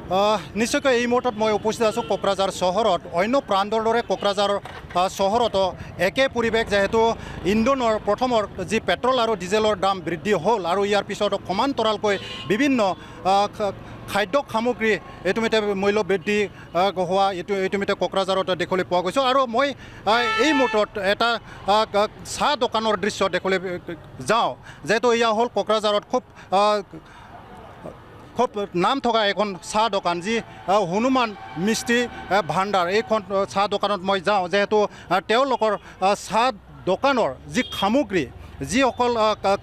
নিশ্চয়কৈ এই মুহূৰ্তত মই উপস্থিত আছোঁ কোকৰাঝাৰ চহৰত। অন্য প্ৰান্তৰ দৰে কোকৰাঝাৰ চহৰতো একে পৰিৱেশ, যিহেতু ইন্ধনৰ প্ৰথমৰ যি পেট্ৰল আৰু ডিজেলৰ দাম বৃদ্ধি হ'ল আৰু ইয়াৰ পিছত সমান্তৰালকৈ বিভিন্ন খাদ্য সামগ্ৰী ইতিমধ্যে মূল্য বৃদ্ধি হোৱা ইতিমধ্যে কোকৰাঝাৰত দেখিবলৈ পোৱা গৈছে। আৰু মই এই মুহূৰ্তত এটা চাহ দোকানৰ দৃশ্য দেখিবলৈ যাওঁ, যিহেতু এয়া হ'ল কোকৰাঝাৰত খুব নাম থকা এখন চাহ দোকান, যি হনুমান মিষ্টি ভাণ্ডাৰ। এইখন চাহ দোকানত মই যাওঁ, যিহেতু তেওঁলোকৰ চাহ দোকানৰ যি সামগ্ৰী, যিসকল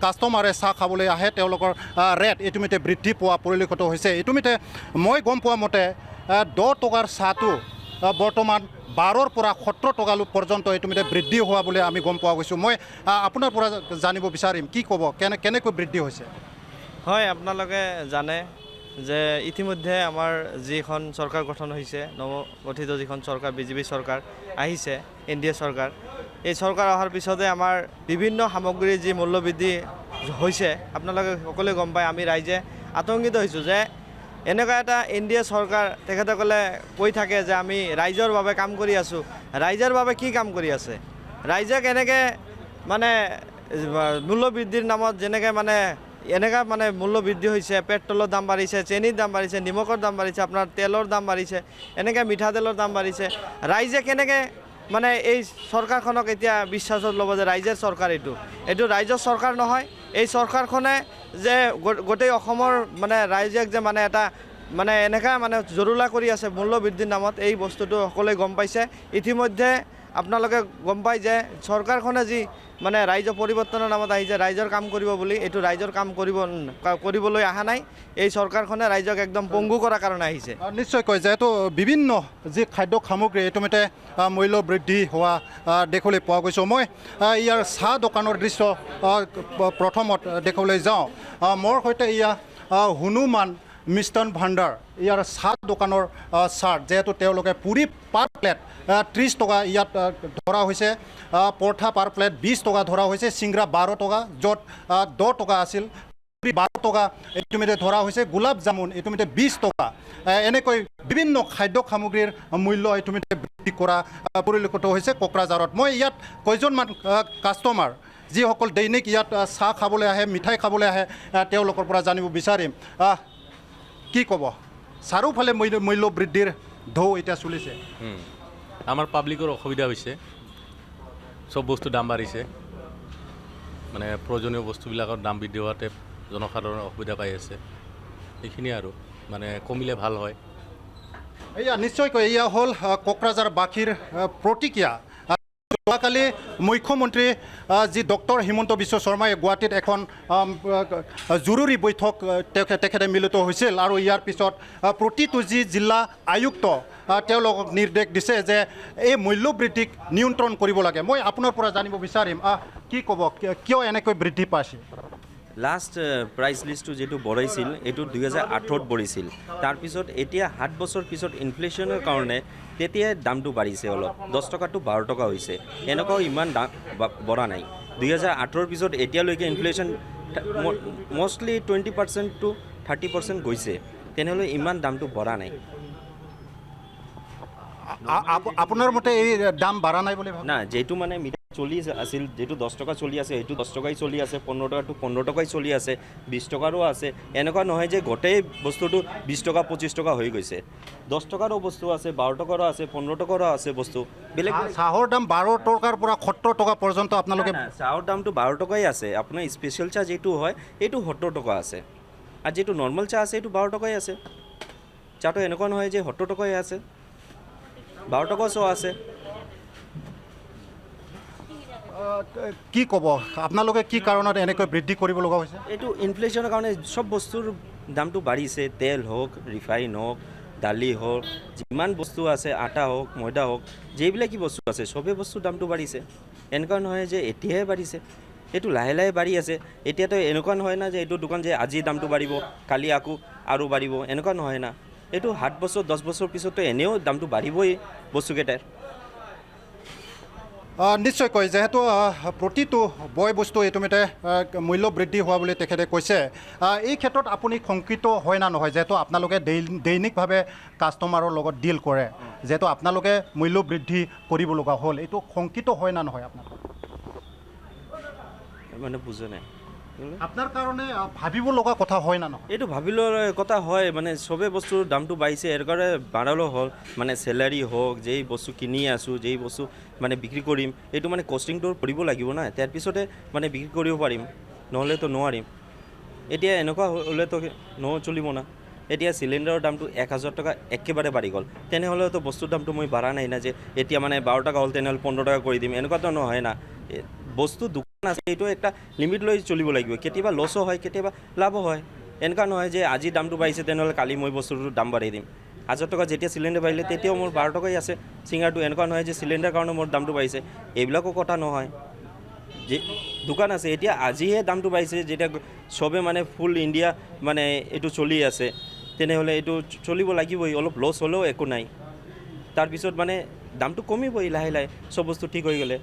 কাষ্টমাৰে চাহ খাবলৈ আহে তেওঁলোকৰ ৰেট ইতিমধ্যে বৃদ্ধি পোৱা পৰিলক্ষিত হৈছে। ইতিমধ্যে মই গম পোৱা মতে 10 টকাৰ চাহটো বৰ্তমান 12ৰ পৰা 17 টকালৈ পৰ্যন্ত ইতিমধ্যে বৃদ্ধি হোৱা বুলি আমি গম পোৱা গৈছোঁ। মই আপোনাৰ পৰা জানিব বিচাৰিম, কি ক'ব, কেনেকৈ বৃদ্ধি হৈছে? হয়, আপোনালোকে জানে যে ইতিমধ্যে আমাৰ যিখন চৰকাৰ গঠন হৈছে, নৱগঠিত যিখন চৰকাৰ বিজেপি চৰকাৰ আহিছে, NDA চৰকাৰ, এই চৰকাৰ অহাৰ পিছতে আমাৰ বিভিন্ন সামগ্ৰীৰ যি মূল্যবৃদ্ধি হৈছে আপোনালোকে সকলোৱে গম পায়। আমি ৰাইজে আতংকিত হৈছোঁ যে এনেকুৱা এটা NDA চৰকাৰ, তেখেতসকলে কৈ থাকে যে আমি ৰাইজৰ বাবে কাম কৰি আছোঁ। ৰাইজৰ বাবে কি কাম কৰি আছে? ৰাইজে কেনেকৈ মানে মূল্যবৃদ্ধিৰ নামত যেনেকৈ এনেকুৱা মূল্য বৃদ্ধি হৈছে, পেট্ৰলৰ দাম বাঢ়িছে, চেনিৰ দাম বাঢ়িছে, নিমখৰ দাম বাঢ়িছে, আপোনাৰ তেলৰ দাম বাঢ়িছে, এনেকৈ মিঠাতেলৰ দাম বাঢ়িছে। ৰাইজে কেনেকৈ এই চৰকাৰখনক এতিয়া বিশ্বাসত ল'ব যে ৰাইজৰ চৰকাৰ এইটো ৰাইজৰ চৰকাৰ নহয়। এই চৰকাৰখনে যে গোটেই অসমৰ ৰাইজক যে এটা এনেকুৱা জৰুলা কৰি আছে মূল্য বৃদ্ধিৰ নামত, এই বস্তুটো সকলোৱে গম পাইছে। ইতিমধ্যে আপোনালোকে গম পায় যে চৰকাৰখনে যি ৰাইজৰ পৰিৱৰ্তনৰ নামত আহিছে, ৰাইজৰ কাম কৰিব বুলি, এইটো ৰাইজৰ কাম কৰিবলৈ অহা নাই। এই চৰকাৰখনে ৰাইজক একদম পংগু কৰাৰ কাৰণে আহিছে। নিশ্চয়কৈ, যিহেতু বিভিন্ন যি খাদ্য সামগ্ৰী ইতিমধ্যে মূল্য বৃদ্ধি হোৱা দেখিবলৈ পোৱা গৈছে। মই ইয়াৰ চাহ দোকানৰ দৃশ্য প্ৰথমত দেখিবলৈ যাওঁ। মোৰ সৈতে এয়া হনুমান মিষ্টান ভাণ্ডাৰ, ইয়াৰ চাহ দোকানৰ চাৰ্ট, যিহেতু তেওঁলোকে পুৰি পাৰ প্লেট 30 টকা ইয়াত ধৰা হৈছে, পৰঠা পাৰ প্লেট 20 টকা ধৰা হৈছে, চিংৰা 12 টকা, য'ত 10 টকা আছিল 12 টকা ইতিমধ্যে ধৰা হৈছে, গোলাপ জামুন ইতিমধ্যে 20 টকা। এনেকৈ বিভিন্ন খাদ্য সামগ্ৰীৰ মূল্য ইতিমধ্যে বৃদ্ধি কৰা পৰিলক্ষিত হৈছে কোকৰাঝাৰত। মই ইয়াত কেইজনমান কাষ্টমাৰ, যিসকল দৈনিক ইয়াত চাহ খাবলৈ আহে, মিঠাই খাবলৈ আহে, তেওঁলোকৰ পৰা জানিব বিচাৰিম। কি ক'ব, চাৰিওফালে মূল্য বৃদ্ধিৰ ঢৌ এতিয়া চলিছে। আমাৰ পাব্লিকৰ অসুবিধা হৈছে, চব বস্তু দাম বাঢ়িছে, প্ৰয়োজনীয় বস্তুবিলাকৰ দাম বৃদ্ধি হোৱাতে জনসাধাৰণৰ অসুবিধা পাই আছে। এইখিনিয়ে আৰু কমিলে ভাল হয়। এয়া নিশ্চয়কৈ এয়া হ'ল কোকৰাঝাৰবাসীৰ প্ৰতিক্ৰিয়া। যোৱাকালি মুখ্যমন্ত্ৰী যি ডক্টৰ হিমন্ত বিশ্ব শৰ্মাই গুৱাহাটীত এখন জৰুৰী বৈঠক তেখেতে মিলিত হৈছিল, আৰু ইয়াৰ পিছত প্ৰতিটো যি জিলা আয়ুক্ত তেওঁলোকক নিৰ্দেশ দিছে যে এই মূল্যবৃদ্ধিক নিয়ন্ত্ৰণ কৰিব লাগে। মই আপোনাৰ পৰা জানিব বিচাৰিম, কি ক'ব, কিয় এনেকৈ বৃদ্ধি পাইছে? লাষ্ট প্ৰাইচ লিষ্টটো যিটো বঢ়াইছিল, এইটো 2008ত বঢ়িছিল। তাৰপিছত এতিয়া 7 বছৰ পিছত ইনফ্লেশ্যনৰ কাৰণে তেতিয়াই দামটো বাঢ়িছে, অলপ 10 টকাটো 12 টকা হৈছে। এনেকুৱাও ইমান দাম বঢ়া নাই। 2008ৰ পিছত এতিয়ালৈকে ইনফ্লেশ্যন মষ্টলি 20% to 30% গৈছে, তেনেহ'লে ইমান দামটো বঢ়া নাই। আপোনাৰ মতে এই দাম বাঢ়া নাই বুলি না, যিটো মিঠাই চলি আছিল, যিটো 10 টকা চলি আছে, সেইটো 10 টকাই চলি আছে, 15 টকাটো 15 টকাই চলি আছে, 20 টকাৰো আছে। এনেকুৱা নহয় যে গোটেই বস্তুটো 20 টকা 25 টকা হৈ গৈছে। 10 টকাৰো বস্তু আছে, 12 টকাৰো আছে, 15 টকাৰো আছে বস্তু বেলেগ। চাহৰ দাম 12 টকাৰ পৰা 70 টকা পৰ্যন্ত আপোনালোকে? চাহৰ দামটো 12 টকাই আছে। আপোনাৰ স্পেচিয়েল চাহ যিটো হয় এইটো 70 টকা আছে, আৰু যিটো নৰ্মেল চাহ আছে এইটো 12 টকাই আছে। চাহটো এনেকুৱা নহয় যে 70 টকাই আছে, 12 টকাও চাহ আছে। কি ক'ব, আপোনালোকে কি কাৰণত এনেকৈ বৃদ্ধি কৰিব লগা হৈছে? এইটো ইনফ্লেশ্যনৰ কাৰণে চব বস্তুৰ দামটো বাঢ়িছে। তেল হওক, ৰিফাইন হওক, দালি হওক, যিমান বস্তু আছে, আটা হওক, ময়দা হওক, যিবিলাকি বস্তু আছে চবেই বস্তুৰ দামটো বাঢ়িছে। এনেকুৱা নহয় যে এতিয়াহে বাঢ়িছে, এইটো লাহে লাহে বাঢ়ি আছে। এতিয়াতো এনেকুৱা নহয় না যে এইটো দোকান যে আজি দামটো বাঢ়িব, কালি আকৌ আৰু বাঢ়িব, এনেকুৱা নহয় না। এইটো 7 বছৰ 10 বছৰ পিছততো এনেও দামটো বাঢ়িবই বস্তুকেইটাৰ। নিশ্চয়কৈ যিহেতু প্ৰতিটো বয় বস্তু ইতিমধ্যে মূল্য বৃদ্ধি হোৱা বুলি তেখেতে কৈছে এই ক্ষেত্ৰত আপুনি শংকিত হয় না নহয় যিহেতু আপোনালোকে দৈনিকভাৱে কাষ্টমাৰৰ লগত ডিল কৰে যিহেতু আপোনালোকে মূল্য বৃদ্ধি কৰিব লগা হ'ল এইটো শংকিত হয় না নহয় আপোনালোক মানে বুজা নাই আপোনাৰ কাৰণে ভাবিব লগা কথা হয় না নহয় এইটো ভাবিলৰ কথা হয় মানে চবে বস্তুৰ দামটো বাঢ়িছে ইয়াৰ কাৰণে বাঢ়ালো হ'ল মানে চেলাৰী হওক যেই বস্তু কিনি আছোঁ যেই বস্তু মানে বিক্ৰী কৰিম এইটো মানে কষ্টিংটো কৰিব লাগিব না তাৰ পিছতে মানে বিক্ৰী কৰিব পাৰিম নহ'লেতো নোৱাৰিম এতিয়া এনেকুৱা হ'লেতো নচলিব না এতিয়া চিলিণ্ডাৰৰ দামটো 1,000 টকা একেবাৰে বাঢ়ি গ'ল তেনেহ'লেতো বস্তুৰ দামটো মই বাঢ়া নাই না যে এতিয়া মানে 12 টকা হ'ল তেনেহ'লে 15 টকা কৰি দিম এনেকুৱাতো নহয় না বস্তু দোকান আছে এইটো একটা লিমিট লৈ চলিব লাগিব কেতিয়াবা লছো হয় কেতিয়াবা লাভো হয় এনেকুৱা নহয় যে আজি দামটো বাঢ়িছে তেনেহ'লে কালি মই বস্তুটোৰ দাম বাঢ়াই দিম 1,000 টকা যেতিয়া চিলিণ্ডাৰ বাঢ়িলে তেতিয়াও মোৰ 12 টকাই আছে চিঙাৰটো এনেকুৱা নহয় যে চিলিণ্ডাৰ কাৰণে মোৰ দামটো বাঢ়িছে এইবিলাকো কথা নহয় যে দোকান আছে এতিয়া আজিহে দামটো বাঢ়িছে যেতিয়া চবে মানে ফুল ইণ্ডিয়া মানে এইটো চলি আছে তেনেহ'লে এইটো চলিব লাগিবই অলপ লছ হ'লেও একো নাই তাৰপিছত মানে দামটো কমিবই লাহে লাহে চব বস্তু ঠিক হৈ গ'লে